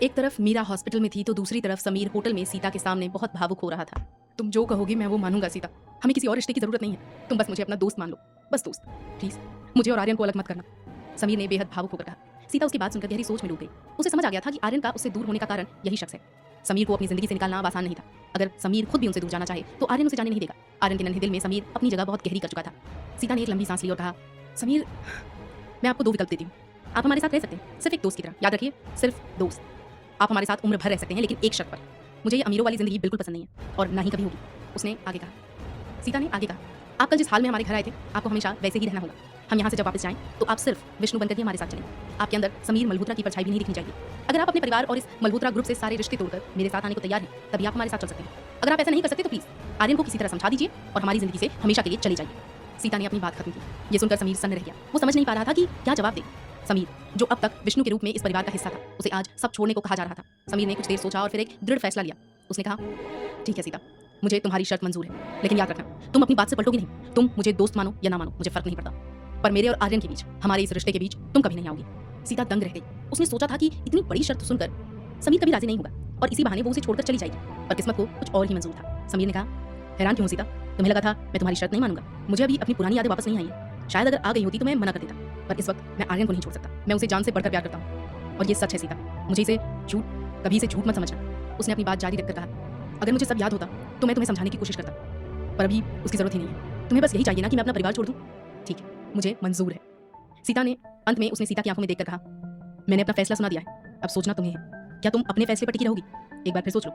एक तरफ मीरा हॉस्पिटल में थी तो दूसरी तरफ समीर होटल में सीता के सामने बहुत भावुक हो रहा था। तुम जो कहोगी मैं वो मानूंगा सीता, हमें किसी और रिश्ते की जरूरत नहीं है, तुम बस मुझे अपना दोस्त मान लो, बस दोस्त, प्लीज मुझे और आर्यन को अलग मत करना, समीर ने बेहद भावुक होकर कहा। सीता उसकी बात सुनकर गहरी सोच में डूब गई। उसे समझ आ गया था कि आर्यन का उससे दूर होने का कारण यही शख्स है। समीर को अपनी जिंदगी से निकालना अब आसान नहीं था। अगर समीर खुद भी उनसे दूर जाना चाहे तो आर्यन उसे जाने नहीं देगा। आर्यन के नन्हे दिल में समीर अपनी जगह बहुत गहरी कर चुका था। सीता ने एक लंबी सांस ली और कहा, समीर मैं आपको दो विकल्प देती हूँ, आप हमारे साथ रह सकते हैं, सिर्फ एक दोस्त की तरह, याद रखिए सिर्फ दोस्त। आप हमारे साथ उम्र भर रह सकते हैं, लेकिन एक शर्त पर, मुझे ये अमीरों वाली जिंदगी बिल्कुल पसंद नहीं है और ना ही कभी होगी। उसने आगे कहा। सीता ने आगे कहा, आप कल जिस हाल में हमारे घर आए थे आपको हमेशा वैसे ही रहना होगा। हम यहाँ से जब वापस जाएं तो आप सिर्फ विष्णु बनकर ही हमारे साथ चलें। आपके अंदर समीर मल्होत्रा की परछाई भी नहीं दिखनी चाहिए। अगर आप अपने परिवार और इस मल्होत्रा ग्रुप से सारे रिश्ते तोड़कर मेरे साथ आने को तैयार हैं तभी आप हमारे साथ चल सकते हैं। अगर आप ऐसा नहीं कर सकते तो प्लीज आर्यन को किसी तरह समझा दीजिए और हमारी जिंदगी से हमेशा के लिए चले जाइए। सीता ने अपनी बात खत्म की। ये सुनकर समीर सन्न रह गया। वो समझ नहीं पा रहा था कि क्या जवाब दे। समीर जो अब तक विष्णु के रूप में इस परिवार का हिस्सा था, उसे आज सब छोड़ने को कहा जा रहा था। समीर ने कुछ देर सोचा और फिर एक दृढ़ फैसला लिया। उसने कहा, ठीक है सीता, मुझे तुम्हारी शर्त मंजूर है, लेकिन याद रखना तुम अपनी बात से पलटोगी नहीं। तुम मुझे दोस्त मानो या ना मानो मुझे फर्क नहीं पड़ता, पर मेरे और आर्यन के बीच, हमारे इस रिश्ते के बीच तुम कभी नहीं आओगी। सीता दंग रह गई। उसने सोचा था कि इतनी बड़ी शर्त सुनकर समीर कभी राजी नहीं होगा और इसी बहाने वो उसे छोड़कर चली जाएगी, पर किस्मत को कुछ और ही मंजूर था। समीर ने कहा, हैरान क्यों सीता, तुम्हें लगा था मैं तुम्हारी शर्त नहीं मानूंगा? मुझे अभी अपनी पुरानी यादें वापस नहीं आई है। शायद अगर आ गई होती तो मैं मना कर देता, पर इस वक्त मैं आर्यन को नहीं छोड़ सकता। मैं उसे जान से बढ़कर प्यार करता हूँ और ये सच है सीता, मुझे इसे कभी इसे झूठ मत समझना। उसने अपनी बात जारी रखकर कहा, अगर मुझे सब याद होता तो मैं तुम्हें समझाने की कोशिश करता, पर अभी उसकी जरूरत ही नहीं है। तुम्हें बस यही चाहिए ना कि मैं अपना परिवार छोड़ दूं? ठीक है, मुझे मंजूर है। सीता ने अंत में उसने सीता की आंखों में देखकर कहा, मैंने अपना फैसला सुना दिया है, अब सोचना तुम्हें है। क्या तुम अपने फैसले पर टिकी रहोगी? एक बार फिर सोच लो।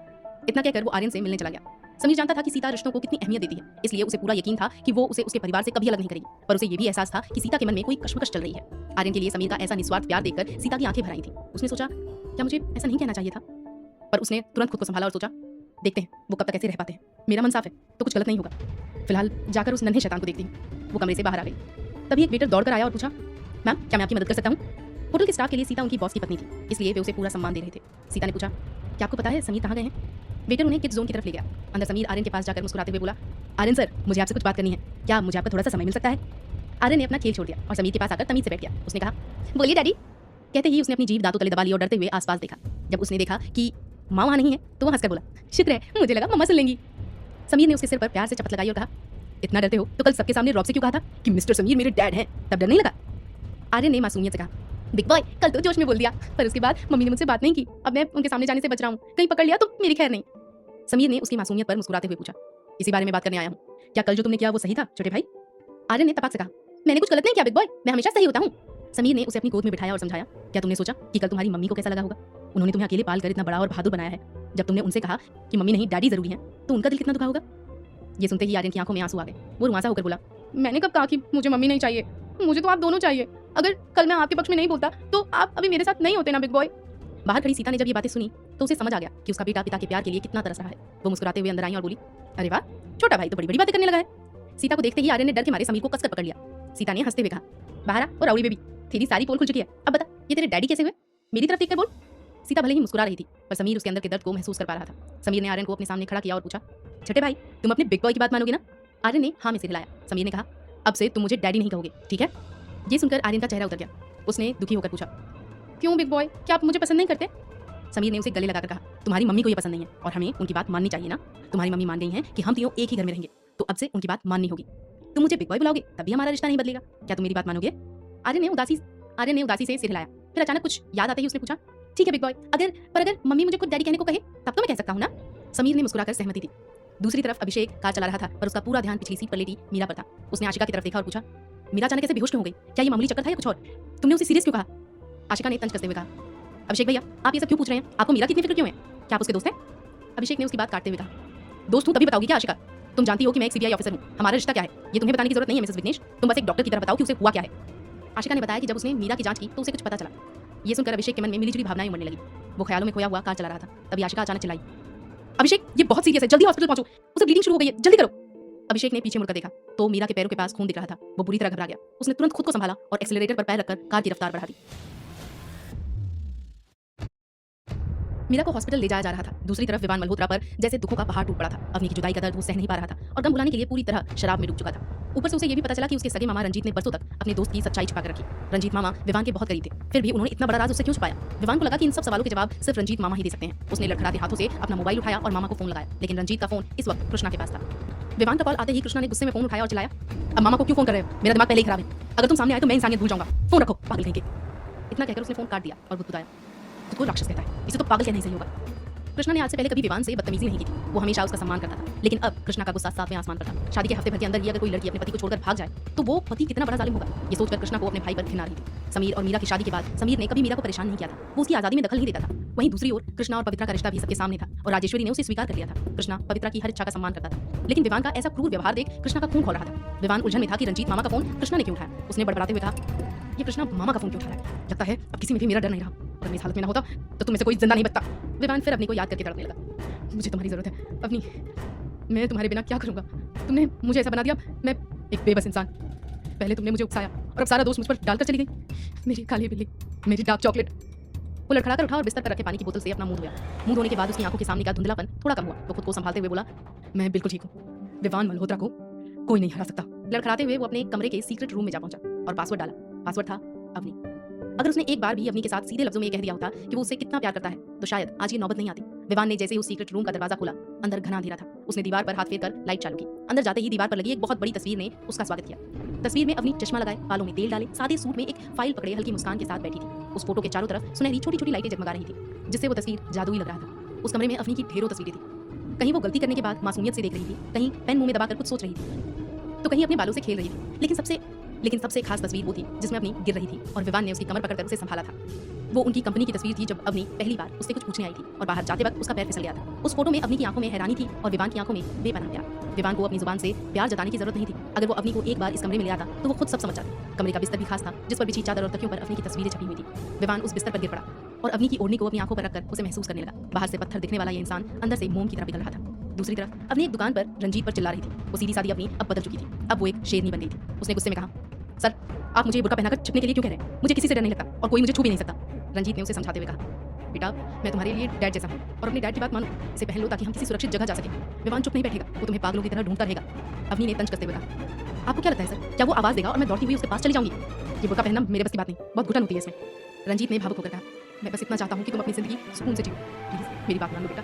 इतना कहकर वो आर्यन से मिलने चला गया। समीर जानता था कि सीता रिश्तों को कितनी अहमियत देती है, इसलिए उसे पूरा यकीन था कि वो उसे उसके परिवार से कभी अलग नहीं करेगी, पर उसे ये भी एहसास था कि सीता के मन में कोई कश्मकश चल रही है। आर्यन के लिए समीर का ऐसा निस्वार्थ प्यार देखकर सीता की आंखें भर आई थी। उसने सोचा, क्या मुझे ऐसा नहीं कहना चाहिए था? पर उसने तुरंत खुद को संभाला और सोचा, देखते हैं वो कब तक ऐसे रह पाते हैं। मेरा मन साफ है तो कुछ गलत नहीं होगा। फिलहाल जाकर उस नन्हे शैतान को देखती हूँ। वो कमरे से बाहर आ गई। तभी एक वेटर दौड़कर आया और पूछा, मैम क्या मैं आपकी मदद कर सकता हूँ? होटल के स्टाफ के लिए सीता उनकी बॉस की पत्नी थी, इसलिए वे उसे पूरा सम्मान दे रहे थे। सीता ने पूछा, क्या आपको पता है समीर कहाँ गए हैं? वेटर उन्हें किड्स जोन की तरफ ले गया। अंदर समीर आर्यन के पास जाकर मुस्कुराते हुए बोला, आर्यन सर, मुझे आपसे कुछ बात करनी है, क्या मुझे आपका थोड़ा सा समय मिल सकता है? आर्यन ने अपना खेल छोड़ दिया और समीर के पास आकर तमीज से बैठ गया। उसने कहा, बोलिए डैडी। कहते ही उसने अपनी जीभ दांतों तले दबा ली और डरते हुए आसपास देखा। जब उसने देखा कि माँ वहाँ नहीं है तो वो हंसकर बोला, शुक्र है, मुझे लगा मम्मा सुन लेंगी। समीर ने उसके सिर पर प्यार से चपत लगाई और कहा, इतना डरते हो तो कल सबके सामने रॉब से क्यों कहा था कि मिस्टर समीर मेरे डैड हैं, तब डर नहीं लगा? आर्यन ने मासूमियत से कहा, बिग बॉय कल तो जोश में बोल दिया, पर उसके बाद मम्मी ने मुझसे बात नहीं की। अब मैं उनके सामने जाने से बच रहा हूँ, कहीं पकड़ लिया तो मेरी खैर नहीं। समीर ने उसकी मासूमियत पर मुस्कुराते हुए पूछा, इसी बारे में बात करने आया हूँ, क्या कल जो तुमने किया वो सही था छोटे भाई? आर्यन ने तपाक से कहा, मैंने कुछ गलत नहीं किया बिग बॉय, मैं हमेशा सही होता हूँ। समीर ने उसे अपनी गोद में बिठाया और समझाया, क्या तुमने सोचा कि कल तुम्हारी मम्मी को कैसा लगा होगा? उन्होंने तुम्हें अकेले पाल कर इतना बड़ा और बहादुर बनाया है। जब तुमने उनसे कहा कि मम्मी नहीं डैडी जरूरी है तो उनका दिल कितना दुखा होगा? ये सुनते ही आर्यन की आंखों में आंसू आ गए। वो रुआंसा होकर बोला, मैंने कब कहा कि मुझे मम्मी नहीं चाहिए? मुझे तो आप दोनों चाहिए। अगर कल मैं आपके पक्ष में नहीं बोलता तो आप अभी मेरे साथ नहीं होते ना बिग बॉय। बाहर खड़ी सीता ने जब ये बातें सुनी तो उसे समझ आ गया कि उसका बेटा पिता के प्यार के लिए कितना तरस रहा है। वो मुस्कुराते हुए अंदर आई और बोली, अरे वाह, छोटा भाई तो बड़ी बड़ी बातें करने लगा है। सीता को देखते ही आर्यन ने डर के मारे समीर को कसकर पकड़ लिया। सीता ने हंसते हुए कहा, बाहर आ और राउडी बेबी, तेरी सारी पोल खुल चुकी है, अब बता ये तेरे डैडी कैसे हुए? मेरी तरफ देखकर बोल। सीता भले ही मुस्कुरा रही थी पर समीर उसके अंदर के दर्द को महसूस कर पा रहा था। समीर ने आर्यन को अपने सामने खड़ा किया और पूछा, छोटे भाई तुम अपने बिग बॉय की बात मानोगे ना? आर्यन ने हाँ में सिर हिलाया। समीर ने कहा, अब से तुम मुझे डैडी नहीं कहोगे, ठीक है? ये सुनकर आर्यन का चेहरा उतर गया। उसने दुखी होकर पूछा, क्यों बिग बॉय, क्या आप मुझे पसंद नहीं करते? समीर ने उसे गले लगाकर कहा, तुम्हारी मम्मी को ये पसंद नहीं है और हमें उनकी बात माननी चाहिए ना। तुम्हारी मम्मी मान गई हैं कि हम तीनों एक ही घर में रहेंगे, तो अब से उनकी बात माननी होगी। तुम मुझे बिग बॉय बुलाओगे तभी हमारा रिश्ता नहीं बदलेगा, क्या तुम मेरी बात मानोगे? आर्यन ने उदासी से सिर हिलाया। फिर अचानक कुछ याद आते ही उसने पूछा, ठीक है बिग बॉय, अगर मम्मी मुझे खुद डैडी कहने को कहे तब तो मैं कह सकता हूँ ना? समीर ने मुस्कुराकर सहमति दी। दूसरी तरफ अभिषेक कार चला रहा था पर उसका पूरा ध्यान पिछली सीट पर लेटी मीरा पर था। उसने आशिका की तरफ देखा और पूछा, मीरा अचानक कैसे बेहोश क्यों हो गई? क्या ये मामूली चक्कर था या कुछ और? तुमने उसे सीरियस क्यों कहा? आशिका ने तंज कसते हुए कहा, अभिषेक भैया आप ये सब क्यों पूछ रहे हैं? आपको मीरा की इतनी फिक्र क्यों है? क्या आप उसके दोस्त हैं? अभिषेक ने उसकी बात काटते हुए कहा, दोस्त हूँ तभी बताओगी क्या आशिका? तुम जानती हो कि मैं एक सीबीआई ऑफिसर हूँ, हमारा रिश्ता क्या है ये तुम्हें बताने की जरूरत नहीं है मिसेस विघ्नेश। तुम बस एक डॉक्टर की तरह बताओ कि उसे हुआ क्या है। आशिका ने बताया कि जब उसने मीरा की जांच की तो उसे कुछ पता चला। ये सुनकर अभिषेक के मन में मिलीजुली भावनाएं उमड़ने लगी। वो ख्यालों में खोया हुआ कार चला रहा था। तभी आशिका अचानक चिल्लाई, अभिषेक ये बहुत सीरियस है, जल्दी हॉस्पिटल पहुंचो, उसे ब्लीडिंग शुरू हो गई है, जल्दी करो। अभिषेक ने पीछे मुड़कर देखा तो मीरा के पैरों के पास खून दिख रहा था। वो बुरी तरह घबरा गया। उसने तुरंत खुद को संभाला और एक्सेलरेटर पर पैर रखकर कार की रफ्तार बढ़ा दी। मीरा को हॉस्पिटल ले जाया जा रहा था। दूसरी तरफ विवान मल्होत्रा पर जैसे दुखों का पहाड़ टूट पड़ा था। अवनी की जुदाई का दर्द वो सह नहीं पा रहा था और दम बुलाने के लिए पूरी तरह शराब में डूब चुका था। ऊपर से उसे ये भी पता चला कि उसके सगे मामा रंजीत ने बरसों तक अपने दोस्त की सच्चाई छुपा कर रखी। रंजीत मामा विवान के बहुत करीब थे, फिर भी उन्होंने इतना बड़ा राज उससे क्यों छुपाया? विवान को लगा कि इन सब सवालों के जवाब सिर्फ रंजीत मामा ही दे सकते हैं। उसने लड़खड़ाते हाथों से अपना मोबाइल उठाया और मामा को फोन लगाया, लेकिन रंजीत का फोन इस वक्त कृष्णा के पास था। विवान का कॉल आते ही कृष्णा ने गुस्से में फोन उठाया और चिल्लाया, अब मामा को क्यों फोन कर रहे हो? मेरा दिमाग पहले ही खराब है। अगर तुम सामने आए तो मैं इंसानियत भूल जाऊंगा। फोन रखो, पागल कहीं के। इतना कहकर उसने फोन काट दिया और बुदबुदाया, खुद को राक्षस कहता है, इसे तो पागल कहना ही सही होगा। कृष्णा ने आज से पहले कभी विवान से बदतमीजी नहीं की थी। वो हमेशा उसका सम्मान करता था, लेकिन अब कृष्णा का गुस्सा सातवें आसमान पर था। शादी के हफ्ते भर के अंदर ही अगर कोई लड़की अपने पति को छोड़कर भाग जाए तो वो पति कितना बड़ा जालिम होगा। ये सोचकर कृष्णा को अपने भाई पर घिन आ रही थी। समीर और मीरा की शादी के बाद समीर ने कभी मीरा को परेशान नहीं किया था, वो उसकी आजादी में दखल नहीं देता था। वहीं दूसरी ओर कृष्णा और पवित्रा का रिश्ता भी सबके सामने था और राजेश्वरी ने उसे स्वीकार कर लिया था। कृष्णा पवित्रा की हर इच्छा का सम्मान करता था, लेकिन विवान का ऐसा क्रूर व्यवहार देख कृष्णा का खून खौल रहा था। विवान उलझन में था कि रंजीत मामा का फोन कृष्णा ने क्यों उठाया। उसने बड़बड़ाते हुए कहा, ये कृष्णा मामा का फोन क्यों उठा रहा है? लगता है अब किसी में भी मेरा डर नहीं रहा, और मैं इस हालत में ना होता तो तुम्हें से कोई जिंदा नहीं बचता। विवान फिर अपनी को याद करके तड़पने लगा, मुझे तुम्हारी जरूरत है अपनी, मैं तुम्हारे बिना क्या करूंगा? तुमने मुझे ऐसा बना दिया, मैं एक बेबस इंसान। पहले तुमने मुझे उकसाया और अब सारा दोष मुझ पर डालकर चली गई। मेरी काली बिल्ली, मेरी डार्क चॉकलेट। वो लड़खड़ाकर उठा और बिस्तर पर रखे पानी की बोतल से अपना मुंह धोया। मुंह धोने के बाद उसकी आंखों के सामने का धुंधलापन थोड़ा कम हुआ। वो खुद को संभालते हुए बोला, मैं बिल्कुल ठीक हूँ। विवान मल्होत्रा को कोई नहीं हरा सकता। लड़खड़ाते हुए वो अपने कमरे के सीक्रेट रूम में जा पहुंचा और पासवर्ड डाला। पासवर्ड था अवनी। अगर उसने एक बार भी अवनी के साथ सीधे लफ्जों में कह दिया होता कि वो उससे कितना प्यार करता है तो शायद आज ये नौबत नहीं आती। विवान ने जैसे ही उस सीक्रेट रूम का दरवाजा खोला, अंदर घना अंधेरा था। उसने दीवार पर हाथ फेरकर लाइट चालू की। अंदर जाते ही दीवार पर लगी एक बहुत बड़ी तस्वीर ने उसका स्वागत किया। तस्वीर में अवनी चश्मा लगाए, बालों में तेल डाले, सादे सूट में एक फाइल पकड़े हल्की मुस्कान के साथ बैठी थी। उस फोटो के चारों तरफ सुनहरी छोटी छोटी लाइटें जगमगा रही थी, जिससे वो तस्वीर जादुई लग रहा था। उस कमरे में अवनी की ढेरों तस्वीरें थी। कहीं वो गलती करने के बाद मासूमियत से देख रही थी, कहीं पेन मुंह में दबाकर कुछ सोच रही थी, तो कहीं अपने बालों से खेल रही थी। लेकिन सबसे खास तस्वीर वो थी जिसमें अवनी गिर रही थी और विवान ने उसकी कमर पकड़कर उसे संभाला था। वो उनकी कंपनी की तस्वीर थी जब अवनी पहली बार उससे कुछ पूछने आई थी और बाहर जाते वक्त उसका पैर फिसल गया था। उस फोटो में अवनी की आंखों में हैरानी थी और विवान की आंखों में बेपनाह प्यार। विवान को अपनी जुबान से प्यार जताने की जरूरत नहीं थी। अगर वो अवनी को एक बार इस कमरे में ले आता तो वो खुद सब समझ जाती। कमरे का बिस्तर भी खास था, जिस पर बिछी चादर और तकियों पर अवनी की तस्वीरें छपी हुई थी। विवान उस बिस्तर पर गिर पड़ा और अवनी की ओढ़नी को अपनी आंखों पर रखकर उसे महसूस करने लगा। बाहर से पत्थर दिखने वाला ये इंसान अंदर से मोम की तरह पिघल रहा था। दूसरी तरफ अवनी एक दुकान पर रंजीत पर चिल्ला रही थी। वो सीधी सादी अवनी अब बदल चुकी थी। अब वो एक शेरनी बन गई थी। उसने गुस्से में कहा, सर आप मुझे बुर्का पहनाकर छिपने के लिए क्यों कह रहे हैं? मुझे किसी से डर नहीं लगता और कोई मुझे छू भी नहीं सकता। रंजीत ने उसे समझाते हुए कहा, बेटा मैं तुम्हारे लिए डैड जैसा हूँ और अपने डैड की बात मानो। इसे पहन लो ताकि हम किसी सुरक्षित जगह जा सके। विवान चुप नहीं बैठेगा, वो तुम्हें पागलों की तरह ढूंढता रहेगा। अवनी ने तंज कसते हुए कहा, आपको क्या लगता है सर, क्या वो आवाज देगा और मैं दौड़ती हुई उसके पास चली जाऊंगी? ये बुर्का पहनना मेरे बस की बात नहीं, बहुत घुटन होती है इसमें। रंजीत ने भावुक होकर कहा, मैं बस इतना चाहता हूँ कि तुम अपनी जिंदगी सुकून से जियो, प्लीज मेरी बात मान लो बेटा।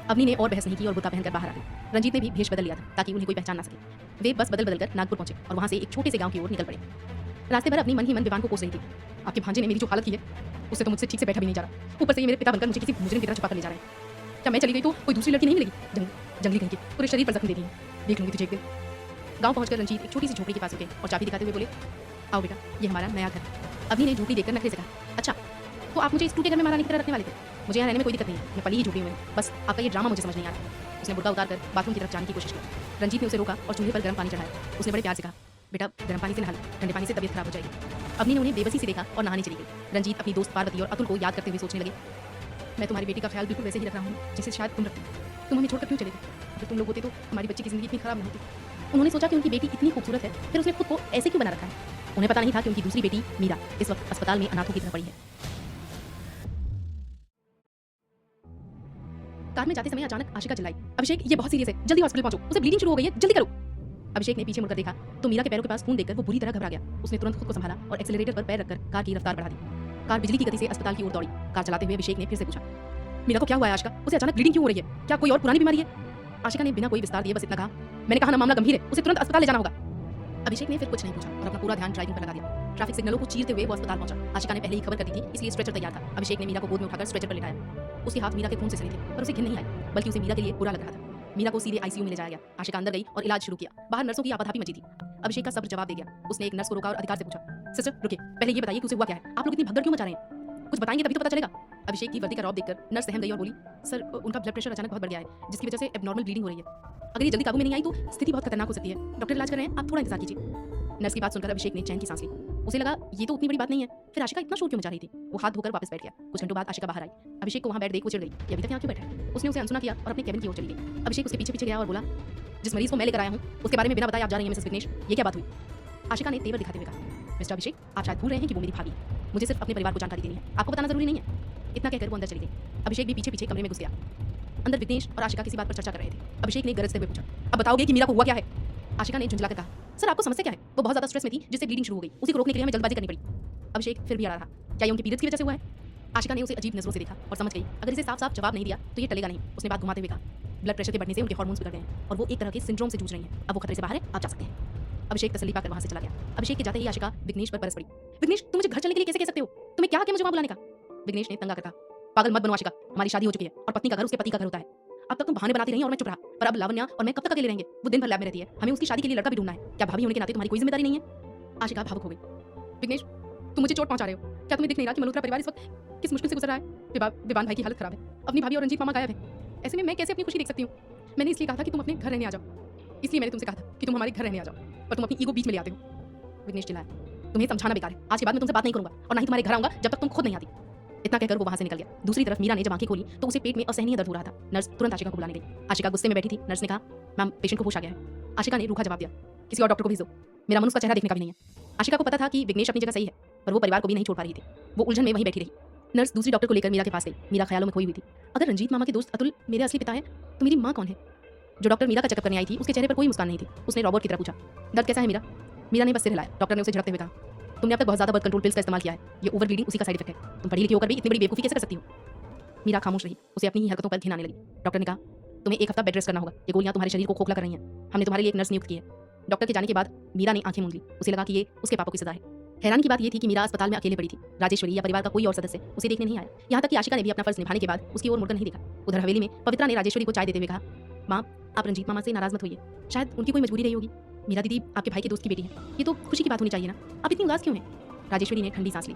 अवनी ने और बहस नहीं की और बुर्का पहनकर बाहर आ गई। रंजीत ने भी भेष बदल लिया था ताकि उन्हें कोई पहचान ना सके। वे बस बदल कर नागपुर पहुंचे और वहां से एक छोटे से गांव की ओर निकल पड़े। रास्ते भर अपनी मन ही मन विवान को कोस रही थी, आपके भांजे ने मेरी जो हालत की है उससे तो मुझसे ठीक से बैठा भी नहीं जा रहा। ऊपर से ये मेरे पिता बनकर मुझे किसी मुजरिम की तरह छुपा कर ले जा रहे हैं। क्या मैं चली गई तो कोई दूसरी लड़की नहीं मिलेगी? जंगली कहीं की पूरे शरीर पर जख्म दे दी, देख लूंगी तुझे एक दिन। गांव पहुंचकर रंजीत एक छोटी सी झोपड़ी के पास रुके और चाबी दिखाते हुए बोले, आओ बेटा ये हमारा नया घर। अवनी ने झोपड़ी देखकर नखरे से कहा, अच्छा तो आप मुझे इस टूटे घर में महारानी की तरह रखने वाले थे? मुझे यहाँ रहने में कोई दिक्कत नहीं है, मैं पली ही झोपड़ी में हूँ, बस आपका ये ड्रामा मुझे समझ नहीं आ रहा। उसने बुर्का उतारकर बाथरूम की तरफ जाने की कोशिश की। रंजीत ने उसे रोका और चूल्हे पर गर्म पानी चढ़ाया। उसने बड़े प्यार से कहा, बेटा गर्म पानी से नहा लो, ठंडे पानी से तबीयत खराब हो जाएगी। अवनी ने उन्हें बेबसी से देखा और नहाने चली गई। रंजीत अपनी दोस्त पार्वती और अतुल को याद करते हुए सोचने लगे, मैं तुम्हारी बेटी का ख्याल बिल्कुल वैसे ही रख रहा हूँ जैसे शायद तुम रखती। तुम हमें छोड़कर क्यों चले गए? जब तुम लोग होते तो हमारी बच्ची की जिंदगी इतनी खराब नहीं होती। उन्होंने सोचा कि उनकी बेटी इतनी खूबसूरत है, फिर उसने खुद को ऐसे क्यों बना रखा है? उन्हें पता नहीं था कि उनकी दूसरी बेटी मीरा इस वक्त अस्पताल में अनाथों की तरह पड़ी है। कार में जाते समय अचानक आशिका चिल्लाई, अभिषेक ये बहुत सीरियस है, जल्दी हॉस्पिटल पहुंचो, उसे ब्लीडिंग शुरू हो गई है, जल्दी करो। अभिषेक ने पीछे मुड़कर देखा तो मीरा के पैरों के पास खून देखकर वो बुरी तरह घबरा गया। उसने तुरंत खुद को संभाला और एक्सेलरेटर पर पैर रखकर कार की रफ्तार बढ़ा दी। कार बिजली की गति से अस्पताल की ओर दौड़ी। कार चलाते हुए अभिषेक ने फिर से पूछा, मीरा को क्या हुआ है आशिका? उसे अचानक ब्लीडिंग क्यों हो रही है? क्या कोई और पुरानी बीमारी है? आशिका ने बिना कोई विस्तार दिए बस इतना कहा, मैंने कहा ना मामला गंभीर है, उसे तुरंत अस्पताल ले जाना होगा। अभिषेक ने फिर कुछ नहीं पूछा और अपना पूरा ध्यान ड्राइविंग पर लगा दिया। ट्रैफिक सिग्नलों को चीरते हुए वो अस्पताल पहुंचा। आशिका ने पहले ही खबर कर दी थी, इसलिए स्ट्रेचर तैयार था। अभिषेक ने मीरा को गोद में उठाकर स्ट्रेचर पर लिटाया। उसके हाथ मीरा के खून से सने थे, पर उसे घिन नहीं आई, बल्कि उसे मीरा के लिए बुरा लग रहा था। मीरा को सीधे आईसीयू में ले जाया गया। आशिका अंदर गई और इलाज शुरू किया। बाहर नर्सों की आपाधापी मची थी। अभिषेक का सब्र जवाब दे गया। उसने एक नर्स को रोका और अधिकार से पूछा, सिस्टर रुकिए, पहले ये बताइए कि उसे हुआ क्या है? आप लोग इतनी भगदड़ क्यों मचा रहे हैं? कुछ बताएंगे तभी तो पता चलेगा। अभिषेक की वर्दी का रौब देखकर नर्स सहम गई और बोली, सर उनका ब्लड प्रेशर अचानक बहुत बढ़ गया है, जिसकी वजह से एबनॉर्मल ब्लीडिंग हो रही है। अगर ये जल्दी काबू में नहीं आई तो स्थिति बहुत खतरनाक हो सकती है। डॉक्टर इलाज कर रहे हैं, आप थोड़ा इंतजार कीजिए। नर्स की बात सुनकर अभिषेक ने चैन की सांस ली। उसे लगा ये तो उतनी बड़ी बात नहीं है, फिर आशिका इतना शोर क्यों मचा रही थी? वो हाथ धोकर वापस बैठ गया। कुछ घंटों बाद आशिका बाहर आई। अभिषेक को वहां बैठ देख वो चिढ़ गई, ये अभी तक यहाँ क्यों बैठा है? उसने उसे अनसुना किया और अपने केबिन की ओर चली गई। अभिषेक उसके पीछे पीछे गया और बोला, जिस मरीज को मैं लेकर आया हूँ उसके बारे में बिना बताए आप जा रही हैं मिसेस विघ्नेश, ये क्या बात हुई? आशिका ने तेवर दिखाते हुए कहा, मिस्टर अभिषेक आप शायद भूल रहे हैं कि वो मेरी भाभी है, मुझे सिर्फ अपने परिवार को जानकारी देनी है, आपको बताना जरूरी नहीं है। इतना कहकर वो अंदर चली गई। अभिषेक भी पीछे पीछे कमरे में घुस गया। अंदर विघ्नेश और आशिका किसी बात पर चर्चा कर रहे थे। अभिषेक ने गरजते हुए पूछा, अब बताओगे कि मीरा को हुआ क्या है? आशिका ने झुंझलाकर कहा, सर आपको समस्या क्या है? वो बहुत ज्यादा स्ट्रेस में थी जिससे ब्लीडिंग शुरू हो गई। उसी को रोकने के लिए हमें जल्दबाजी करनी पड़ी। अभिषेक फिर भी अड़ा रहा, क्या ये उनके पीरियड्स की वजह से हुआ है? आशिका ने उसे अजीब नजरों से देखा और समझ गई अगर इसे साफ साफ जवाब नहीं दिया तो ये टलेगा नहीं। उसने बात घुमाते हुए कहा, ब्लड प्रेशर के बढ़ने से उनके हार्मोन्स बिगड़ गए हैं और वो एक तरह के सिंड्रोम से जूझ रही हैं। अब वो खतरे से बाहर है, आप जा सकते हैं। अभिषेक तसल्ली पाकर वहां से चला गया। अभिषेक के जाते ही आशिका विघ्नेश पर बरस पड़ी। विघ्नेश, तुम मुझे घर चलने के लिए कैसे कह सकते हो? तुम्हें क्या हक है मुझे वहां बुलाने का? विघ्नेश ने तंगा कर कहा, पागल मत बनो आशिका, हमारी शादी हो चुकी है और पत्नी का घर उसके पति का घर होता है। अब तक तुम बहाने बनाती रही और मैं चुप रहा, पर अब लावण्या और मैं कब तक अकेले रहेंगे? वो दिन भर लैब में रहती है, हमें उसकी शादी के लिए लड़का भी ढूंढना है। क्या भाभी होने के नाते तुम्हारी कोई जिम्मेदारी नहीं है? आशिका भावुक हो गई। विघ्नेश, तुम मुझे चोट पहुंचा रहे हो। क्या तुम्हें दिख नहीं रहा कि मल्होत्रा परिवार इस वक्त किस मुश्किल से गुजर रहा है? विवान भाई की हालत खराब है, अपनी भाभी और रंजीत मामा गायब है। ऐसे में मैं कैसे अपनी खुशी देख सकती हूँ? मैंने इसलिए कहा था कि तुम अपने घर रहने आ जाओ। इसलिए मैंने तुमसे कहा था कि तुम हमारे घर रहने आ जाओ, पर तुम अपनी ईगो बीच में ले आते हो। विघ्नेश चिल्लाया, तुम्हें समझाना बेकार है। आज के बाद मैं तुमसे बात नहीं करूंगा और ना ही तुम्हारे घर आऊंगा जब तक तुम खुद नहीं आती। इतना कहकर वो वहां से निकल गया। दूसरी तरफ मीरा ने जब आंखें खोली तो उसे पेट में असहनीय दर्द हो रहा था। नर्स तुरंत आशिका को बुलाने गई। आशिका गुस्से में बैठी थी। नर्स ने कहा, मैम पेशेंट को होश आ गया है। आशिका ने रूखा जवाब दिया, किसी और डॉक्टर को भेजो, मेरा मन उसका चेहरा देखने का भी नहीं है। आशिका को पता था कि विघ्नेश अपनी जगह सही है, पर वो परिवार को भी नहीं छोड़ पा रही थी। वो उलझन में वहीं बैठी रही। नर्स दूसरी डॉक्टर को लेकर मीरा के पास गई। मीरा ख्यालों में खोई हुई थी। अगर रंजीत मामा के दोस्त अतुल मेरे असली पिता है तो मेरी माँ कौन है? जो डॉक्टर मीरा का चेकअप करने आई थी उसके चेहरे पर कोई मुस्कान नहीं थी। उसने रॉबर्ट की तरह पूछा, दर्द कैसा है मीरा? मीरा ने बस सिर हिलाया। डॉक्टर ने उसे झड़कते हुए कहा, तुमने अब तक बहुत ज्यादा बर्थ कंट्रोल पिल्स का इस्तेमाल किया है। ये ओवर ब्लीडिंग उसी का साइड इफेक्ट है। तुम पढ़ी लिखी होकर भी इतनी बड़ी बेवकूफी कैसे कर सकती हो? मीरा खामोश रही। उसे अपनी ही हरकतों पर घिन आने लगी। डॉक्टर ने कहा, तुम्हें एक हफ्ता बेड रेस्ट करना होगा। ये गोलियां तुम्हारे शरीर को खोखला कर रही हैं। हमने तुम्हारे लिए एक नर्स नियुक्त की है। डॉक्टर के जाने के बाद मीरा ने आंखें मूंद ली। उसे लगा कि ये उसके पापों की सजा है। हैरानी की बात यह थी कि मीरा अस्पताल में अकेले पड़ी थी। राजेश्वरी या परिवार का कोई और सदस्य उसे देखने नहीं आया। यहाँ तक कि आशिका ने भी अपना फर्ज निभाने के बाद उसकी ओर मुड़कर नहीं देखा। उधर हवेली में पवित्रा ने राजेश्वरी को चाय देते हुए कहा, माँ आप रंजीत मामा से नाराज मत होइए, शायद उनकी कोई मजबूरी रही होगी। मीरा दीदी आपके भाई के दोस्त की बेटी है, ये तो खुशी की बात होनी चाहिए ना, आप इतनी उदास क्यों हैं? राजेश्वरी ने ठंडी सांस ली।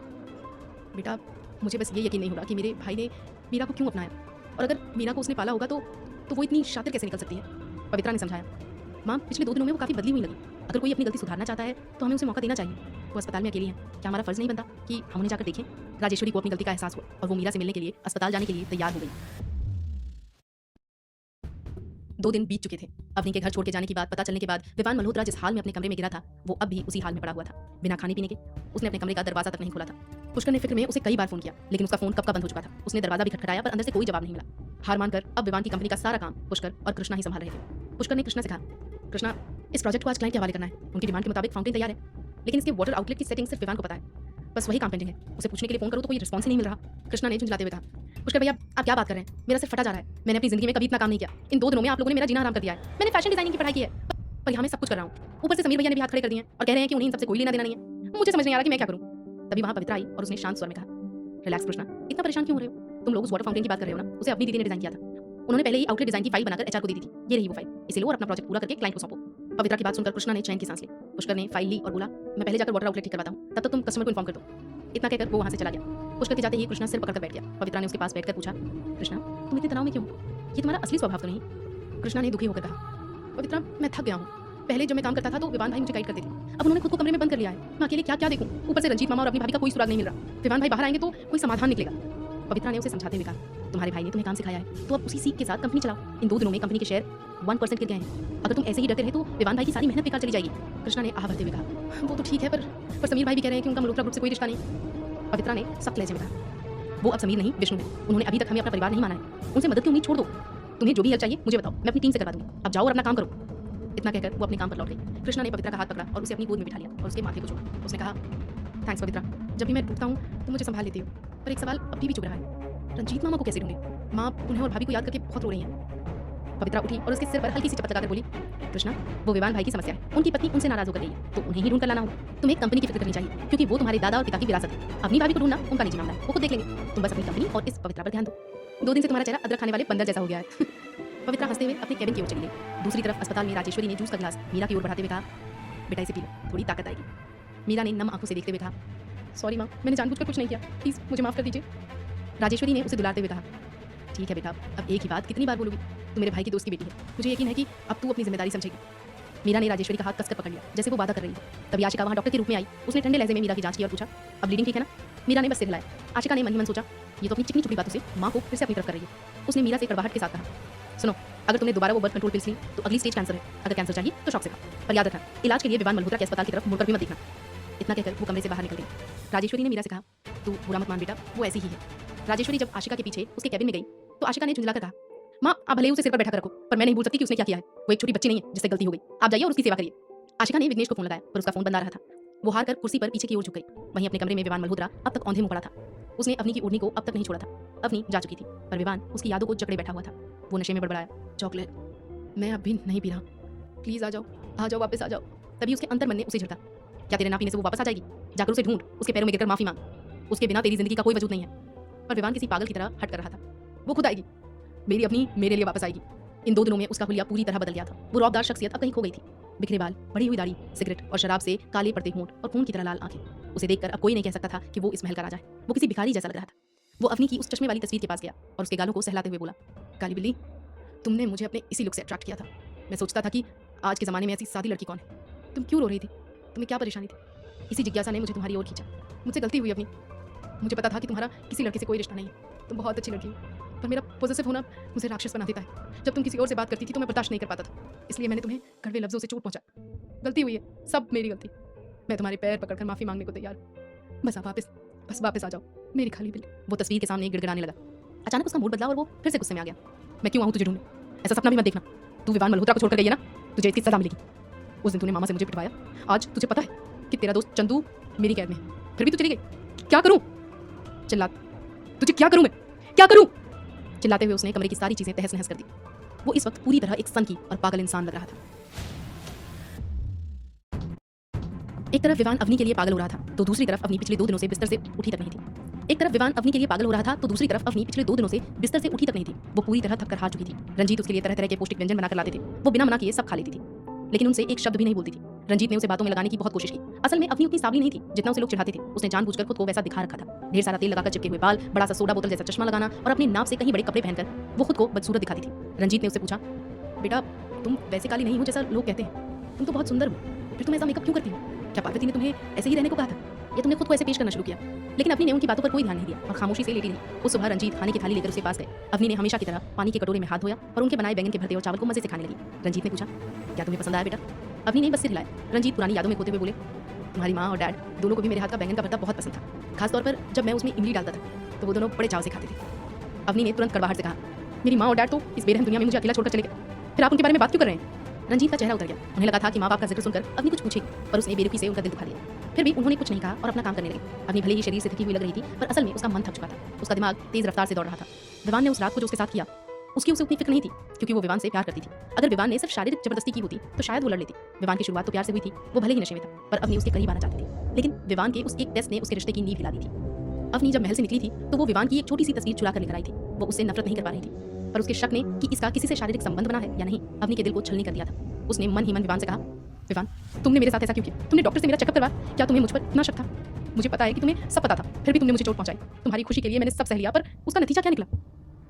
बेटा मुझे बस ये यकीन नहीं हो रहा कि मेरे भाई ने मीरा को क्यों अपनाया, और अगर मीरा को उसने पाला होगा तो वो इतनी शातिर कैसे निकल सकती है? पवित्रा ने समझाया, माँ पिछले 2 दिनों में वो काफ़ी बदली हुई लगी। अगर कोई अपनी गलती सुधारना चाहता है तो हमें उसे मौका देना चाहिए। वो अस्पताल में अकेली है, क्या हमारा फर्ज नहीं बनता कि हम उन्हें जाकर देखें? राजेश्वरी को अपनी गलती का एहसास हुआ और वो मीरा से मिलने के लिए अस्पताल जाने के लिए तैयार हो गई। 2 दिन बीत चुके थे। अवनी के घर छोड़ के जाने की बात पता चलने के बाद विवान मल्होत्रा जिस हाल में अपने कमरे में गिरा था वो अब भी उसी हाल में पड़ा हुआ था। बिना खाने पीने के उसने अपने कमरे का दरवाजा तक नहीं खोला था। पुष्कर ने फिक्र में उसे कई बार फोन किया, लेकिन उसका फोन कब का बंद हो चुका था। उसने दरवाजा भी खटखटाया पर अंदर से कोई जवाब नहीं मिला। हार मानकर अब विवान की कंपनी का सारा काम पुष्कर और कृष्णा ही संभाल रहे थे। पुष्कर ने कृष्णा से कहा, कृष्णा इस प्रोजेक्ट को आज क्लाइंट के हवाले करना है। उनकी डिमांड के मुताबिक फाउंटेन तैयार है, लेकिन इसके वाटर आउटलेट की सेटिंग सिर्फ विवान को पता है। बस वही काम पेंडिंग है। उसे पूछने के लिए फोन करो तो कोई रिस्पॉन्स ही नहीं मिल रहा। कृष्णा ने झुंझलाते हुए कहा, पुष्कर भैया आप क्या बात कर रहे हैं? मेरा सिर फटा जा रहा है। मैंने अपनी जिंदगी में कभी इतना काम नहीं किया। इन 2 दिनों में आप लोगों ने मेरा जीना हराम कर दिया है। मैंने फैशन डिजाइनिंग की पढ़ाई की है, पर यहाँ मैं सब कुछ कर रहा हूँ। ऊपर से समीर भैया ने भी हाथ खड़े कर दिए हैं और कह रहे हैं कि उन्हें इन सबसे कोई लेना देना नहीं है। मुझे समझ नहीं आ रहा कि मैं क्या करूँ। तभी वहाँ पवित्रा आई और उसने शांत स्वर में कहा, रिलैक्स कृष्णा, इतना परेशान क्यों हो रहे हो? तुम लोग उस वाटर फाउंटेन की बात कर रहे हो ना, उसे अपनी दीदी ने डिजाइन किया था। उन्होंने पहले ही आउटलेट डिजाइन की फाइल बनाकर एचआर को दी थी। ये रही वो फाइल, इसे लो और अपना प्रोजेक्ट पूरा करके क्लाइंट को सौंपो। पवित्रा की बात सुनकर कृष्णा ने चैन की सांस ली। पुष्कर ने फाइल ली और बोला, मैं पहले जाकर वाटर आउटलेट ठीक करवाता हूँ, तब तक तुम कस्टमर को इन्फॉर्म कर दो। इतना कहकर वो वहाँ से चला गया। पुष्कर के जाते ही कृष्णा सिर पकड़कर बैठ गया। पवित्रा ने उसके पास बैठकर पूछा, कृष्णा तुम इतने तनाव में क्यों? ये तुम्हारा असली स्वभाव तो नहीं? कृष्णा ने दुखी होकर कहा, पवित्रा मैं थक गया हूँ। पहले जब मैं काम करता था तो विवान भाई मुझे गाइड करते थे, अब उन्होंने खुद को कमरे में बंद कर लिया है। मैं अकेले क्या क्या देखूं? ऊपर से रंजीत मामा और अपनी भाभी का कोई सुराग नहीं मिल रहा। विवान भाई बाहर आएंगे तो कोई समाधान निकलेगा। पवित्रा ने उसे समझाते हुए कहा, तुम्हारे भाई ने तुम्हें काम सिखाया है तो अब उसी सीख के साथ कंपनी चलाओ। इन 2 दिनों में कंपनी के शेयर 1% गिर गए हैं। अगर तुम ऐसे ही डरते रहे तो विवान भाई की सारी मेहनत बेकार चली जाएगी। कृष्णा ने आह भरते हुए कहा, वो तो ठीक है, पर समीर भाई भी कह रहे हैं कि उनका मल्होत्रा ग्रुप से कोई रिश्ता नहीं। पवित्रा ने सख्त लहजे में कहा, वो अब समीर नहीं विष्णु है। उन्होंने अभी तक हमें अपना परिवार नहीं माना है। उनसे मदद की उम्मीद छोड़ दो। तुम्हें जो भी हेल्प चाहिए मुझे बताओ, मैं अपनी टीम से करवा दूंगी। अब जाओ और अपना काम करो। इतना कहकर वो अपने काम पर लौट गई। कृष्णा ने पवित्रा का हाथ पकड़ा और उसे अपनी गोद में बिठा लिया और उसके माथे को छुआ। उसने कहा, थैंक्स पवित्रा, जब भी मैं टूटता हूँ तो मुझे संभाल लेती हो। पर एक सवाल अभी भी चुभ रहा है, रंजीत मामा को कैसे ढूंढे? माँ उन्हें और भाभी को याद करके बहुत रो रही हैं। पवित्रा उठी और उसके सिर पर हल्की सी चपत लगाकर बोली, कृष्णा वो विवान भाई की समस्या है। उनकी पत्नी उनसे नाराज होकर गई है तो उन्हें ही ढूंढ कर लाना होगा। तुम्हें कंपनी की फिक्र करनी चाहिए क्योंकि वो तुम्हारे दादा और पिता की विरासत है। अपनी भाभी को ढूंढना उनका निजी मामला है, वो खुद देख लेंगे। तुम बस अपनी कंपनी और इस पवित्रा पर ध्यान दो। 2 दिन से तुम्हारा चेहरा अदरक खाने वाले बंदर जैसा हो गया है। पवित्रा हंसते हुए अपने केबिन की ओर चली गई। दूसरी तरफ अस्पताल में राजेश्वरी ने जूस का गिलास मीरा की ओर बढ़ाते हुए कहा, बेटा इसे पी लो, थोड़ी ताकत आएगी। मीरा ने नम आंखों से देखते हुए कहा, सॉरी माँ, मैंने जानबूझकर कुछ नहीं किया, प्लीज मुझे माफ कर दीजिए। राजेश्वरी ने उसे दुलारते हुए कहा, ठीक है बेटा, अब एक ही बात कितनी बार बोलोगी? तू मेरे भाई की दोस्त की बेटी है, मुझे यकीन है कि अब तू अपनी जिम्मेदारी समझेगी। मीरा ने राजेश्वरी का हाथ कसकर पकड़ लिया जैसे वो वादा कर रही थी। तभी आशिका वहाँ डॉक्टर के रूप में आई। उसने ठंडे लहजे में मीरा की जांच की और पूछा, अब ब्लीडिंग ठीक है ना? मीरा ने बस सिर हिलाया। आशिका ने मन ही मन सोचा, ये तो अपनी चिकनी चुपड़ी बातों से माँ को फिर से अपनी तरफ कर रही है। उसने मीरा से कड़वाहट के साथ कहा, सुनो, अगर तुमने दोबारा वो बर्थ कंट्रोल पिल्स ली तो अगली स्टेज कैंसर है। अगर कैंसर चाहिए तो शॉक से खा, पर याद रखना इलाज के लिए विवान मल्होत्रा के अस्पताल की तरफ मुड़कर भी मत देखना। इतना कहकर वो कमरे से बाहर निकल गई। राजेश्वरी ने मीरा से कहा, तू बुरा मत मान बेटा, वो ऐसी ही है। राजेश्वरी जब आशिका के पीछे उसके कैबिन में गई तो आशिका ने झुंझलाकर कहा, माँ आप भले ही उसे सिर पर बैठा कर रखो, पर मैं नहीं भूल सकती कि उसने क्या किया है। वो एक छोटी बच्ची नहीं है जिससे गलती हो गई। आप जाइए और उसकी सेवा करिए। आशिका ने विघ्नेश को फोन लगाया पर उसका फोन बंद आ रहा था। वो हार कर कुर्सी पर पीछे की ओर झुक गई। वहीं अपने कमरे में विवान मल्होत्रा अब तक औंधे मुंह पड़ा था। उसने अवनी की ओढ़नी को अब तक नहीं छोड़ा था। अवनी जा चुकी थी पर विवान उसकी यादों को जकड़े बैठा हुआ था। वो नशे में बड़बड़ाया, चॉकलेट, मैं अब भी नहीं पी रहा, प्लीज आ जाओ, वापस आ जाओ। तभी उसके अंतर मन ने उसे झिड़का, क्या तेरे ना पीने से वो वापस आ जाएगी? जाकर उसे ढूंढ, उसके पैरों में गिरकर माफी मांग। उसके बिना तेरी जिंदगी का कोई वजूद नहीं है। पर विवान किसी पागल की तरह हट कर रहा था। वो खुद आएगी, मेरी अपनी मेरे लिए वापस आएगी। इन 2 दिनों में उसका हुलिया पूरी तरह बदल गया था। वो रौबदार शख्सियत अब कहीं खो गई थी। बिखरे बाल, बढ़ी हुई दाढ़ी, सिगरेट और शराब से काले पड़ते होंठ और खून की तरह लाल आंखें। उसे देखकर अब कोई नहीं कह सकता था कि वो इस महल का राजा है। वो किसी भिखारी जैसा लग रहा था। वो अवनी की उस चश्मे वाली तस्वीर के पास गया और उसके गालों को सहलाते हुए बोला, काली बिल्ली, तुमने मुझे अपने इसी लुक से अट्रैक्ट किया था। मैं सोचता था कि आज के ज़माने में ऐसी सादी लड़की कौन है। तुम क्यों रो रही थी? तुम्हें क्या परेशानी थी? इसी जिज्ञासा ने मुझे तुम्हारी ओर खींचा। मुझसे गलती हुई अपनी। मुझे पता था कि तुम्हारा किसी लड़के से कोई रिश्ता नहीं है। तुम बहुत अच्छी लड़की हो, पर मेरा पॉजिटिव होना मुझे राक्षस बना देता है। जब तुम किसी और से बात करती थी तो मैं बर्दाश्त नहीं कर पाता था, इसलिए मैंने तुम्हें कड़वे लफ्जों से चोट पहुंचा। गलती हुई है, सब मेरी गलती। मैं तुम्हारे पैर पकड़कर माफी मांगने को तैयार हूं। बस वापस आ जाओ मेरी खाली बिल्ली। वो तस्वीर के सामने गिड़गिड़ाने लगा। अचानक उसका मूड बदला और वो फिर से गुस्से में आ गया। मैं क्यों आऊं तुझे ढूंढने? ऐसा सपना भी मत देखना। तू विवान मल्होत्रा को छोड़कर गई है ना, तुझे इसकी सजा मिलेगी। उस दिन तूने मामा से मुझे पिटवाया, आज तुझे पता है कि तेरा दोस्त चंदू मेरी कैद में है, फिर भी तू चली गई। क्या करूं? चिल्ला, तुझे क्या करूं मैं, क्या करूं? चिल्लाते हुए उसने कमरे की सारी चीजें तहस नहस कर दी। वो इस वक्त पूरी तरह एक सनकी और पागल इंसान लग रहा था। एक तरफ विवान अवनी के लिए पागल हो रहा था तो दूसरी तरफ अवनी पिछले 2 दिनों से बिस्तर से उठी तक नहीं थी। एक तरफ विवान अवनी के लिए पागल हो रहा था तो दूसरी तरफ अवनी पिछले 2 दिनों से बिस्तर से उठी तक नहीं थी। वो पूरी तरह थक कर हार चुकी थी। रंजीत उसके लिए तरह तरह के पौष्टिक व्यंजन बनाकर लाते थे। वो बिना मना किए सब खा लेती थी, लेकिन उनसे एक शब्द भी नहीं बोलती थी। रंजीत ने उसे बातों में लगाने की बहुत कोशिश की। असल में अवनी उतनी सावली नहीं थी जितना उसे लोग चिढ़ाते थे। उसने जानबूझकर खुद को वैसा दिखा रखा था। ढेर सारा तेल लगाकर चिपके हुए बाल, बड़ा सा सोडा बोतल जैसा चश्मा लगाना और अपनी नाप से कहीं बड़े कपड़े पहनकर वो खुद को बदसूरत दिखाती थी। रंजीत ने उससे पूछा, बेटा तुम वैसे काली नहीं हो जैसा लोग कहते हैं, तुम तो बहुत सुंदर हो, फिर तुम ऐसा मेकअप क्यों करती हो? क्या पार्वती ने तुम्हें ऐसे ही रहने को कहा था या तुमने खुद को ऐसे पेश करना शुरू किया? लेकिन अवनी ने उनकी बातों पर कोई ध्यान नहीं दिया और खामोशी से लेटी रही। उस सुबह रंजीत खाने की थाली लेकर उसके पास गए। अवनी ने हमेशा की तरह पानी के कटोरे में हाथ धोया और उनके बनाए बैंगन के भरते और चावल को मजे से खाने लगी। रंजीत ने पूछा, क्या तुम्हें पसंद आया बेटा? अवनी ने बस सिर हिलाया। रंजीत पुरानी यादों में खोते हुए बोले, तुम्हारी माँ और डैड दोनों को भी मेरे हाथ का बैंगन का भरता बहुत पसंद था, खासतौर पर जब मैं उसमें इमली डालता था तो वो दोनों बड़े चाव से खाते थे। अवनी ने तुरंत कड़वाहट से कहा, मेरी माँ और डैड तो इस बेरहम दुनिया में मुझे अकेला छोड़कर चले गए, फिर आप उनके बारे में बात क्यों कर रहे हैं? रंजीत का चेहरा उतर गया। उन्हें लगा था कि माँ बाप का जिक्र सुनकर अवनी कुछ पूछेगी, पर उसने बेरुखी से उनका दिल दुखा दिया। फिर भी उन्होंने कुछ नहीं कहा और अपना काम करने लगे। अवनी भले ही शरीर से थकी हुई लग रही थी पर असल में उसका मन थक चुका था। उसका दिमाग तेज रफ्तार से दौड़ रहा था। विवान ने उस रात को जो उसके साथ किया उसकी उसे उतनी फिक्र नहीं थी क्योंकि वो विवान से प्यार करती थी। अगर विवान ने सिर्फ शारीरिक जबरदस्ती की होती तो शायद वो लड़ लेती। विवान की शुरुआत तो प्यार से हुई थी, वो भले ही नशे में था पर अवनी उसके करीब आना चाहती थी। लेकिन विवान के उस एक टेस्ट ने उसके रिश्ते की नींव हिला दी थी। अवनी जब महल से निकली थी तो वो विवान की एक छोटी सी तस्वीर चुरा कर लेकर आई थी। वो उससे नफरत नहीं कर पा रही थी, पर उसके शक ने कि इसका किसी से शारीरिक संबंध बना है या नहीं अवनी के दिल को छलनी कर दिया था। उसने मन ही मन विवान से कहा, विवान तुमने मेरे साथ ऐसा क्यों किया? तुमने डॉक्टर से मेरा चेकअप करवाया, क्या तुम्हें मुझ पर इतना शक था? मुझे पता है कि तुम्हें सब पता था, फिर भी तुमने मुझे चोट पहुंचाई। तुम्हारी खुशी के लिए मैंने सब सह लिया, पर उसका नतीजा क्या निकला?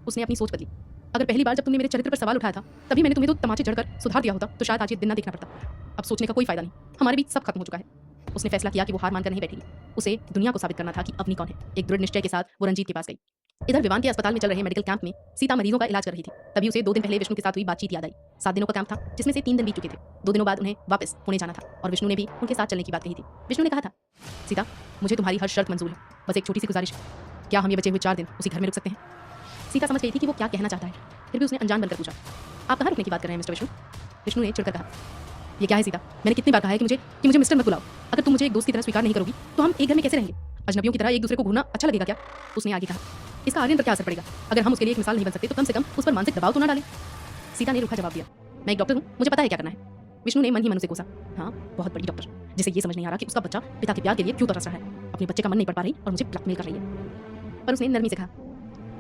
उसने अपनी सोच बदली। अगर पहली बार जब तुमने मेरे चरित्र पर सवाल उठाया था तभी मैंने तुम्हें तो तमाचे जड़कर सुधार दिया होता तो शायद आज ये दिन ना देखना पड़ता। अब सोचने का कोई फायदा नहीं, हमारे बीच सब खत्म हो चुका है। उसने फैसला किया कि वो हार मानकर नहीं बैठेगी। उसे दुनिया को साबित करना था कि अवनी कौन है। एक दृढ़ निश्चय के साथ वो रंजीत के पास गई। इधर विवान के अस्पताल में चल रहे मेडिकल कैंप में सीता मरीजों का इलाज कर रही थी। तभी उसे 2 दिन पहले विष्णु के साथ हुई बातचीत याद आई। 7 दिनों का कैंप था जिसमें से 3 दिन बीत चुके थे। 2 दिनों बाद उन्हें वापस पुणे जाना था और विष्णु ने भी उनके साथ चलने की बात कही थी। विष्णु ने कहा था, सीता मुझे तुम्हारी हर शर्त मंजूर है, बस एक छोटी सी गुजारिश है, क्या हम ये बचे हुए 4 दिन उसी घर में रुक सकते हैं? सीता समझ गई थी कि वो क्या कहना चाहता है, फिर भी उसने अनजान बनकर पूछा, आप कहाँ रुकने की बात कर रहे हैं मिस्टर विष्णु? विष्णु ने चिढ़कर कहा, ये क्या है सीता, मैंने कितनी बार कहा है कि मुझे मिस्टर मत बुलाओ। अगर तुम मुझे एक दोस्त की तरह स्वीकार नहीं करोगी तो हम एक घर में कैसे रहेंगे? अजनबियों की तरह एक दूसरे को घूरना अच्छा लगेगा क्या? उसने आगे कहा, इसका आर्यन पर क्या असर पड़ेगा? अगर हम उसके लिए एक मिसाल नहीं बन सकते तो कम से कम उस पर मानसिक दबाव तो ना डालें। सीता ने रूखा जवाब दिया, मैं एक डॉक्टर हूँ, मुझे पता है क्या करना है। विष्णु ने मन ही मन उसे कोसा, हाँ बहुत बड़ी डॉक्टर, जिसे ये समझ नहीं आ रहा कि उसका बच्चा पिता के प्यार के लिए क्यों तरस रहा है। अपने बच्चे का मन नहीं पढ़ पा रही और मुझे ब्लैकमेल कर रही है। पर उसने नरमी से कहा,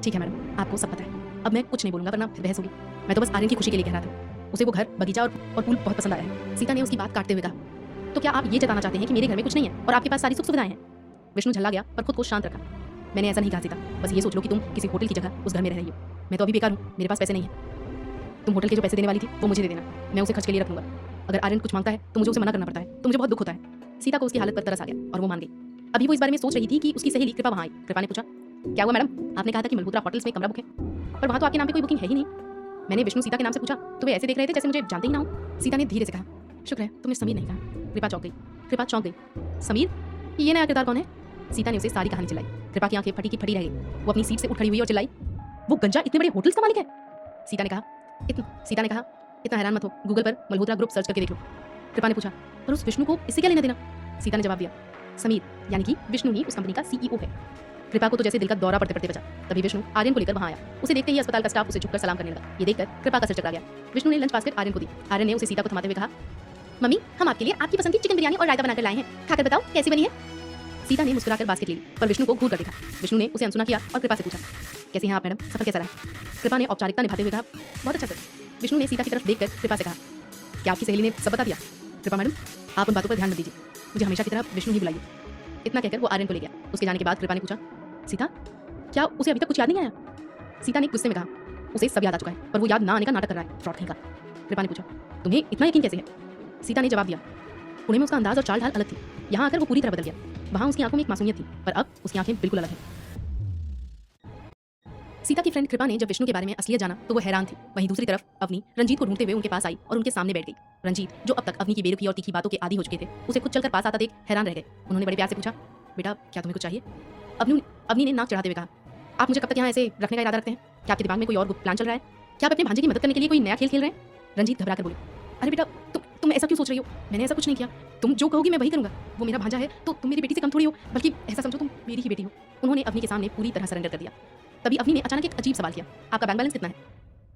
ठीक है मैडम, आपको सब पता है, अब मैं कुछ नहीं बोलूंगा वरना फिर बहस होगी। मैं तो बस आर्यन की खुशी के लिए कह रहा था। उसे वो घर, बगीचा और फूल बहुत पसंद आया है। सीता ने उसकी बात काटते हुए कहा, तो क्या आप ये जताना चाहते हैं कि मेरे घर में कुछ नहीं है और आपके पास सारी सुख सुविधाएं हैं? विष्णु झल्ला गया पर खुद को शांत रखा। मैंने ऐसा नहीं कहा सीता, बस ये सोच लो कि तुम किसी होटल की जगह उस घर में रह रही हो। मैं तो अभी बेकार हूँ, मेरे पास पैसे नहीं है। तुम होटल के जो पैसे देने वाली थी वो मुझे दे देना, मैं उसे खर्च के लिए रख लूंगा। अगर आर्यन कुछ मांगता है तो मुझे उसे मना करना पड़ता है, तो मुझे बहुत दुख होता है। सीता को उसकी हालत पर तरस आ गया और वो मान गई। अभी वो इस बारे में सोच रही थी कि उसकी सहेली कृपा वहाँ आई। कृपा ने पूछा, क्या हुआ मैडम, आपने कहा था कि मल्होत्रा होटल्स में कमरा बुक है, पर वहाँ तो आपके नाम पे कोई बुकिंग है ही नहीं। मैंने विष्णु सीता के नाम से पूछा तो वे ऐसे देख रहे थे जैसे मुझे जानते ही ना हो। सीता ने धीरे से कहा, शुक्र है तुमने समीर नहीं कहा। कृपा चौंक गई। समीर, ये नया किरदार कौन है? सीता ने उसे सारी कहानी चलाई। कृपा की आंखें फटी की फटी रह गई। वो अपनी सीट से उठ खड़ी हुई और चिल्लाई, वो गंजा इतने बड़े होटल्स का मालिक है? सीता ने कहा इतना हैरान मत हो, गूगल पर मल्होत्रा ग्रुप सर्च करके देख लो। कृपा ने पूछा, पर उस विष्णु को इससे क्या लेना देना? सीता ने जवाब दिया, समीर यानी कि विष्णु ही उस कंपनी का सीईओ है। कृपा को तो जैसे दिल का दौरा पड़ते पड़ते बचा। तभी विष्णु आर्यन को लेकर वहां आया। उसे देखते ही अस्पताल का स्टाफ उसे झुककर सलाम करने लगा। ये देखकर कृपा का सिर चकरा गया। विष्णु ने लंच बास्केट आर्यन को दी। आर्यन ने उसे सीता को थमाते हुए कहा, मम्मी हम आपके लिए आपकी पसंद की चिकन बिरयानी और रायता बनाकर लाए हैं, खाकर बताओ कैसी बनी है। सीता ने मुस्कुराकर बास्केट ले ली, पर विष्णु को घूर कर देखा। विष्णु ने उसे अनसुना किया और कृपा से पूछा, कैसी हैं आप मैडम, सफर कैसा रहा? कृपा ने औपचारिकता निभाते हुए कहा, बहुत अच्छा सर। विष्णु ने सीता की तरफ देखकर कृपा से कहा, क्या आपकी सहेली ने सब बता दिया? कृपा मैडम आप उन बातों पर ध्यान मत दीजिए, मुझे हमेशा की तरह विष्णु ही बुलाइए। इतना कहकर वो आर्यन को ले गया। उसके जाने के बाद कृपा ने पूछा, सीता क्या उसे अभी तक कुछ याद नहीं आया? सीता ने गुस्से में कहा, उसे सब याद आ चुका है, पर वो याद ना आने का नाटक कर रहा है, फ्रॉड कहीं का। कृपा ने पूछा, तुम्हें इतना यकीन कैसे है? सीता ने जवाब दिया, पुणे में उसका अंदाज और चाल ढाल अलग थी, यहाँ आकर वो पूरी तरह बदल गया। वहाँ उसकी आंखों में एक मासूमियत थी, पर अब उसकी आंखें बिल्कुल अलग हैं। सीता की फ्रेंड कृपा ने जब विष्णु के बारे में असलियत जाना तो वो हैरान थी। वहीं दूसरी तरफ अवनी रंजीत को ढूंढते हुए उनके पास आई और उनके सामने बैठ गई। रंजीत, जो अब तक अवनी की बेरुखी और तीखी बातों के आदी हो चुके थे, उसे खुद चलकर पास आता देख हैरान रह गए। उन्होंने बड़े प्यार से पूछा, बेटा क्या तुम्हें कुछ चाहिए? अवनी ने नाक चढ़ाते हुए कहा, आप मुझे कब तक यहाँ ऐसे रखने का इरादा रखते हैं? क्या आपके दिमाग में कोई और प्लान चल रहा है? क्या आप अपने भांजे की मदद करने के लिए कोई नया खेल खेल रहे हैं? रंजीत घबरा कर बोले, अरे बेटा तुम ऐसा क्यों सोच रही हो? मैंने ऐसा कुछ नहीं किया। तुम जो कहोगी मैं वही करूंगा। वो मेरा भांजा है तो तुम मेरी बेटी से कम थोड़ी हो, बल्कि ऐसा समझो तुम मेरी ही बेटी हो। उन्होंने अवनी के सामने पूरी तरह सरेंडर कर दिया। तभी अवनी ने अचानक एक अजीब सवाल किया, आपका बैंक बैलेंस कितना है?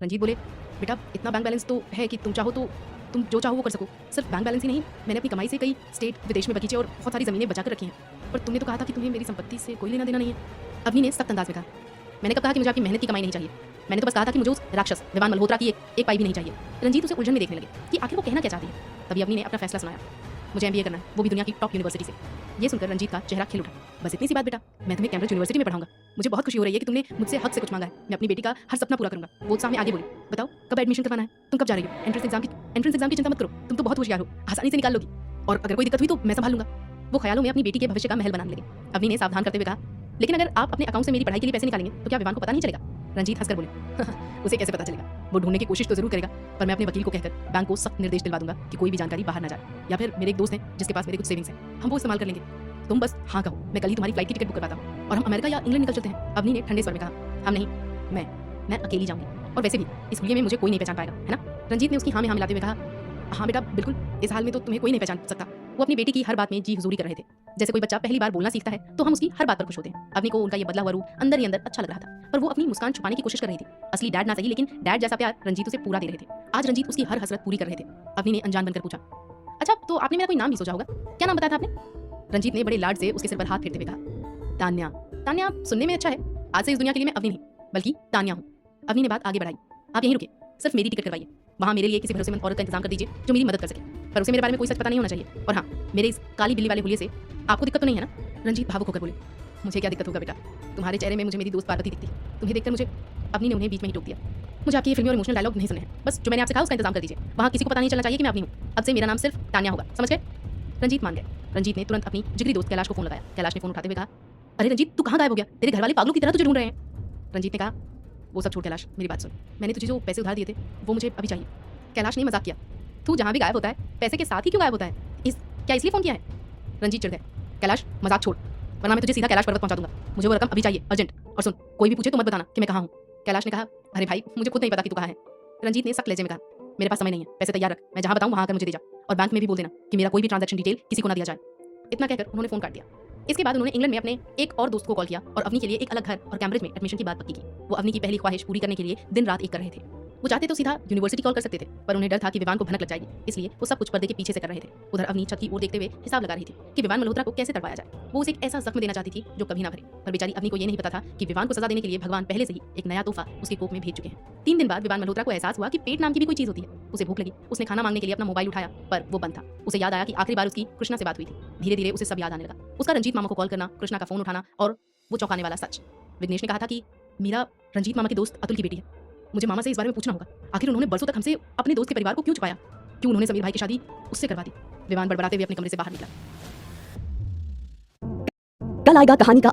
रंजीत बोले, बेटा इतना बैंक बैलेंस तो है कि तुम चाहो तो तुम जो चाहो वो कर सको। सिर्फ बैंक बैलेंस ही नहीं, मैंने अपनी कमाई से कई स्टेट विदेश में बगीचे और बहुत सारी जमीनें बचाकर रखी हैं। पर तुमने तो कहा था कि तुम्हें मेरी संपत्ति से कोई लेना देना नहीं है। अवनी ने सख्त अंदाज में कहा, मैंने कब कहा कि मुझे आपकी मेहनत की कमाई नहीं चाहिए? मैंने तो बस कहा था कि मुझे उस राक्षस विवान मल्होत्रा की एक पाई भी नहीं चाहिए। रंजीत उसे उलझन में देखने लगे कि आखिर वो कहना क्या चाहती है। तभी अवनी ने अपना फैसला सुनाया, मुझे एमबीए करना है, वो भी दुनिया की टॉप यूनिवर्सिटी से। ये सुनकर रंजीत का चेहरा खिल उठा। बस इतनी सी बात बेटा, मैं तुम्हें कैम्ब्रिज यूनिवर्सिटी में पढ़ाऊंगा। मुझे बहुत खुशी हो रही है कि तुमने मुझसे हक से कुछ मांगा है। मैं अपनी बेटी का हर सपना पूरा करूंगा। वो उत्साह में आगे बोली, बताओ कब एडमिशन करवाना है? तुम कब जा रही हो? एंट्रेंस एग्जाम की चिंता मत करो, तुम तो बहुत होशियार हो, आसानी से निकाल लोगी। और अगर कोई दिक्कत हुई तो मैं संभाल लूंगा। वो ख्यालों में अपनी बेटी के भविष्य का महल बनाने लगे। अवनी ने सावधान करते हुए कहा, लेकिन अगर आप अपने अकाउंट से मेरी पढ़ाई के लिए पैसे निकालेंगे तो क्या विवान को पता नहीं चलेगा? रंजीत हंसकर बोले, उसे कैसे पता चलेगा? वो ढूंढने की कोशिश तो जरूर करेगा, पर मैं अपने वकील को कहकर बैंक को सख्त निर्देश दिलवा दूंगा कि कोई भी जानकारी बाहर ना जाए। या फिर मेरे एक दोस्त हैं जिसके पास मेरे कुछ सेविंग्स हैं, हम वो इस्तेमाल कर लेंगे। तुम बस हाँ कहो, मैं कल ही तुम्हारी फ्लाइट की टिकट बुक करवाता हूँ और हम अमेरिका या इंग्लैंड निकल चलते हैं। अवनी ने ठंडे स्वर में कहा, हम नहीं, मैं अकेली जाऊंगी, और वैसे भी इस हुलिये में मुझे कोई नहीं पहचान पाएगा, है ना? रंजीत ने उसकी हाँ में हाँ मिलाते हुए कहा, हाँ बेटा बिल्कुल, इस हाल में तो तुम्हें कोई नहीं पहचान सकता। वो अपनी बेटी की हर बात में जी हुजूरी कर रहे थे। जैसे कोई बच्चा पहली बार बोलना सीखता है तो हम उसकी हर बात पर खुश होते हैं। अवनी को उनका ये बदला हुआ रूप अंदर ही अंदर अच्छा लग रहा था, पर वो अपनी मुस्कान छुपाने की कोशिश कर रही थी। असली डैड ना सही, लेकिन डैड जैसा प्यार रंजीत उसे पूरा दे रहे थे। आज रंजीत उसकी हर हसरत पूरी कर रहे थे। अवनी ने अनजान बनकर पूछा, अच्छा तो आपने मेरा कोई नाम भी सोचा होगा, क्या नाम बताया था आपने? रंजीत ने बड़े लाड से उसके सिर पर हाथ फेरते हुए कहा, तान्या। तान्या सुनने में अच्छा है। आज से इस दुनिया के लिए मैं अवनी नहीं बल्कि तान्या हूँ। अवनी ने बात आगे बढ़ाई, आप यहीं रुके, सिर्फ मेरी टिकट करवाइए। वहाँ मेरे लिए किसी भरोसेमंद औरत का इंतजाम कर दीजिए जो मेरी मदद कर सके, पर उसे मेरे बारे में कोई सच पता नहीं होना चाहिए। और हाँ, मेरे इस काली बिल्ली वाले हुलिये से आपको दिक्कत तो नहीं है ना? रंजीत भावुक होकर बोले, मुझे क्या दिक्कत होगा बेटा, तुम्हारे चेहरे में मुझे मेरी दोस्त पार्वती दिखती है। तुम्हें देखकर मुझे अवनी ने उन्हें बीच में ही टोक दिया, मुझे आपकी ये फिल्मी और इमोशनल डायलॉग नहीं सुने हैं। बस जो मैंने आपसे कहा उसका इंतजाम कर दीजिए। वहाँ किसी को पता नहीं चलना चाहिए कि मैं अवनी हूँ। अब से मेरा नाम सिर्फ तान्या होगा, समझ गए? रंजीत मान गए। रंजीत ने तुरंत अपनी जिगरी दोस्त कैलाश को फोन लगाया। कैलाश ने फोन उठाते हुए कहा, अरे रंजीत तू कहाँ गायब हो गया? तेरे घर वाले पागलों की तरह तुझे ढूंढ रहे हैं। रंजीत ने कहा, वो सब छोड़ कैलाश, मेरी बात सुन। मैंने तुझे जो पैसे उधार दिए थे वो मुझे अभी चाहिए। कैलाश ने मजाक किया, तू जहाँ भी गायब होता है पैसे के साथ ही क्यों गायब होता है? क्या इसलिए फोन किया है? रंजीत चिढ़ गए, कैलाश मजाक छोड़, वरना मैं तुझे सीधा कैलाश पर्वत पहुंचा दूंगा। मुझे वो रकम अभी चाहिए, अर्जेंट। और सुन, कोई भी पूछे तो मत बताना कि मैं कहाँ हूँ। कैलाश ने कहा, अरे भाई मुझे खुद नहीं पता कि तू कहाँ है। रंजीत ने सख्त लहजे में कहा, मेरे पास समय नहीं है, पैसे तैयार रख, मैं जहाँ बताऊँ वहाँ आकर मुझे दे जा, और बैंक में भी बोल देना कि मेरा कोई भी ट्रांजैक्शन डिटेल किसी को ना दिया जाए। इतना कहकर उन्होंने फोन काट दिया। इसके बाद उन्होंने इंग्लैंड में अपने एक और दोस्त को कॉल किया और अवनी के लिए एक अलग घर और कैम्ब्रिज में एडमिशन की बात पक्की की। वो अवनी की पहली ख्वाहिश पूरी करने के लिए दिन रात एक कर रहे थे। वो चाहते तो सीधा यूनिवर्सिटी कॉल कर सकते थे, पर उन्हें डर था कि विवान को भनक लग जाएगी, इसलिए वो सब कुछ पर्दे के पीछे से कर रहे थे। उधर अवनी छत की ओर देखते हुए हिसाब लगा रही थी कि विवान मल्होत्रा को कैसे तड़पाया जाए। वो उसे एक ऐसा जख्म देना चाहती थी जो कभी ना भरे, पर बेचारी अवनी को ये नहीं पता था कि विवान को सजा देने के लिए भगवान पहले से ही एक नया तोहफा उसके कोख में भेज चुके हैं। 3 दिन बाद विवान मल्होत्रा को एहसास हुआ कि पेट नाम की भी कोई चीज होती है। उसे भूख लगी, उसने खाना मांगने के लिए अपना मोबाइल उठाया, पर वो बंद था। उसे याद आया कि आखिरी बार उसकी कृष्णा से बात हुई थी। धीरे धीरे उसे सब याद आने लगा, उसका रंजीत मामा को कॉल करना, कृष्णा का फोन उठाना और वो चौंकाने वाला सच। विघ्नेश ने कहा था कि मीरा रंजीत मामा के दोस्त अतुल की बेटी है। मुझे मामा से इस बारे में पूछना होगा, आखिर उन्होंने बरसों तक हमसे अपने दोस्त के परिवार को क्यों छुपाया? क्यों उन्होंने समीर भाई की शादी उससे करवा दी? विवान बड़बड़ाते हुए अपने कमरे से बाहर निकला। कल आएगा कहानी का